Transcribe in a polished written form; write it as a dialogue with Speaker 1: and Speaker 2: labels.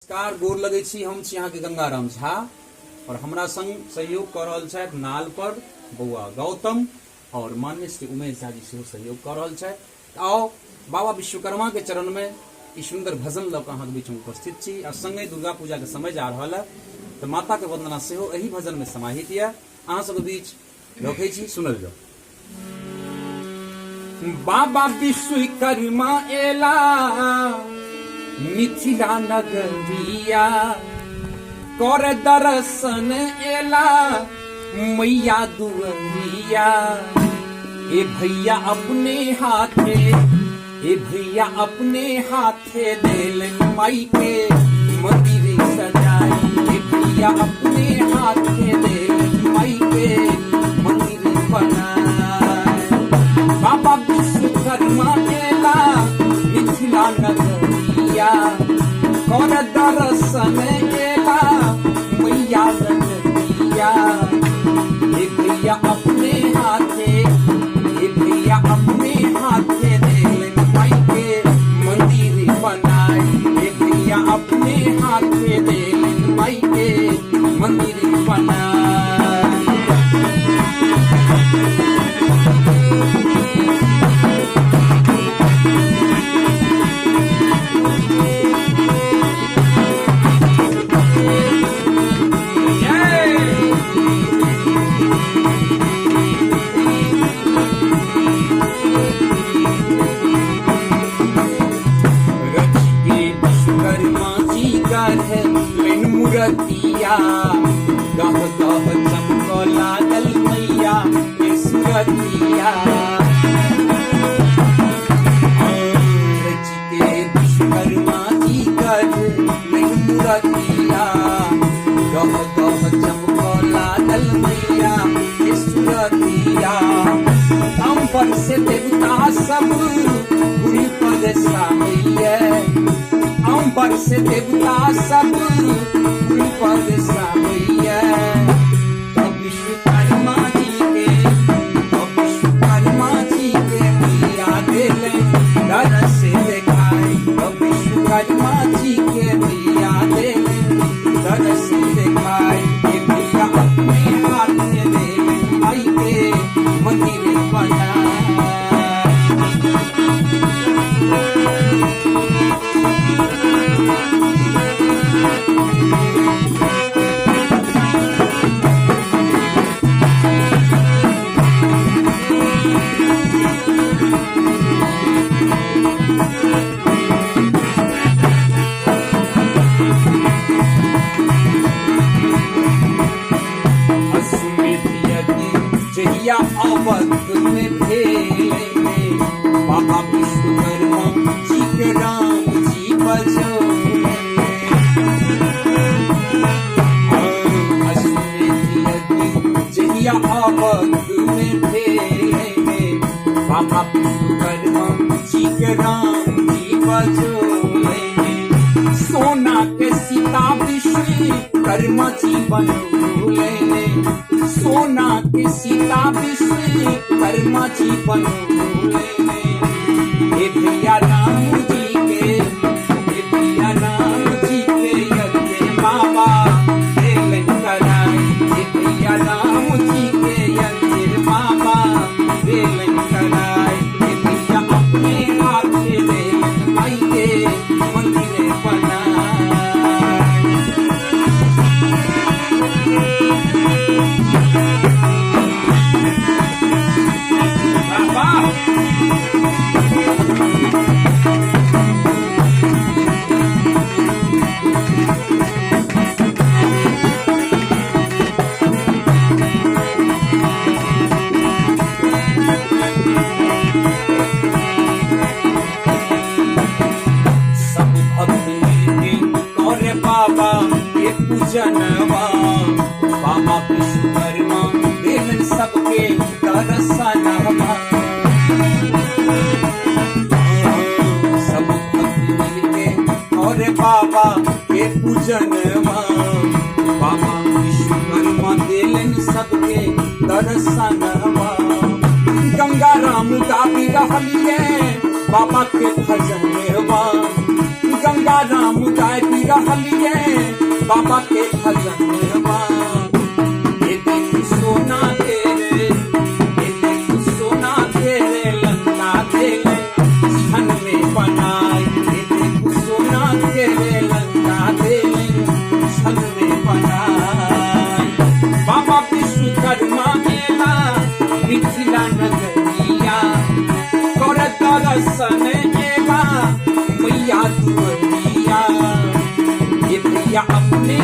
Speaker 1: नमस्कार, गोर लगे छी। हम छी यहाँ के गंगाराम झा और हमरा संग सहयोग कर रहल छथि नाल पर बौआ गौतम और मान्य श्री उमेश झा जी सेहो सहयोग कर रहल छथि। आओ बाबा विश्वकर्मा के चरण में ई सुंदर भजन लऽ कऽ अहाँके बीच में उपस्थित छी। आ संगे दुर्गा पूजा के समय जा रहा है तो माता के वंदना सेहो एही भजन में समाहित है। अहाँ सबके बीच रखे छी, सुनल जाओ। बाबा विश्वकर्मा एला मिथिला नगरिया, कर दर्शन एला मैया दुअरिया। ए भैया अपने हाथे, ए भैया अपने हाथे देल माई के मंदिर सजाई। ए भैया अपने हाथे देल माई के मंदिर बनाई। बाबा विश्वकर्मा एला मिथिला नगरिया, कर दर्शन एला मैया नगरिया। ए भैया अपने हाथे, ए भैया अपने हाथे देल माई के मंदिर बनाई। ए भैया अपने हाथे देल माई के मंदिर बनाई। मूर्तिया गह गह चमक लागल मैया के सूरतिया। के विश्वकर्मा जी कर मूर्तिया गह गह चमक लागल मैया के सूरतिया। अंबर से देवता सब पूरी पद सामैया, अंबर से देवता सब पद सामैया। विश्वकर्मा जी के, विश्वकर्मा जी के भैया देले दरस देखाई। विश्वकर्मा जी के भैया देले दरस देखाई। ये भैया अपने हाथ से देले आई के मंदिर बनाई। अवध में भेले बाबा विश्वकर्मा जी के राम जी बजौले। जहिया अवध में भेले बाबा विश्वकर्मा जी के राम जी बजौले। सोना के सीता विश्वकर्मा जी बनौले। सोना के सीता विश्वकर्मा जी बनौले। हे भैया राम जी के, हे भैया राम जी के यज्ञ बाबा देलन कराई। हे भैया राम जी के यज्ञ बाबा देलन कराई। हे भैया अपने हाथ से देलन माई के मंदिर बनाई। पूजनवा बाबा विश्वकर्मा देलन सबके दर्शनवा। सब भक्त मिलके और बाबा के पूजनवा, बाबा विश्वकर्मा देलन सबके दर्शनवा। गंगाराम गाबी रहलिए बाबा के भजनवा। गंगाराम गाबी रहलिए बाबा के भजन ये देख सोना तेरे, ये देख सोना तेरे लंका तेरे छन में बनाई, ये देख सोना तेरे लंका तेरे छन में बनाई। बाबा विश्वकर्मा मेला मिथिला नगरिया कर दर्शन एला मैया दुआरिया, ये भैया अपने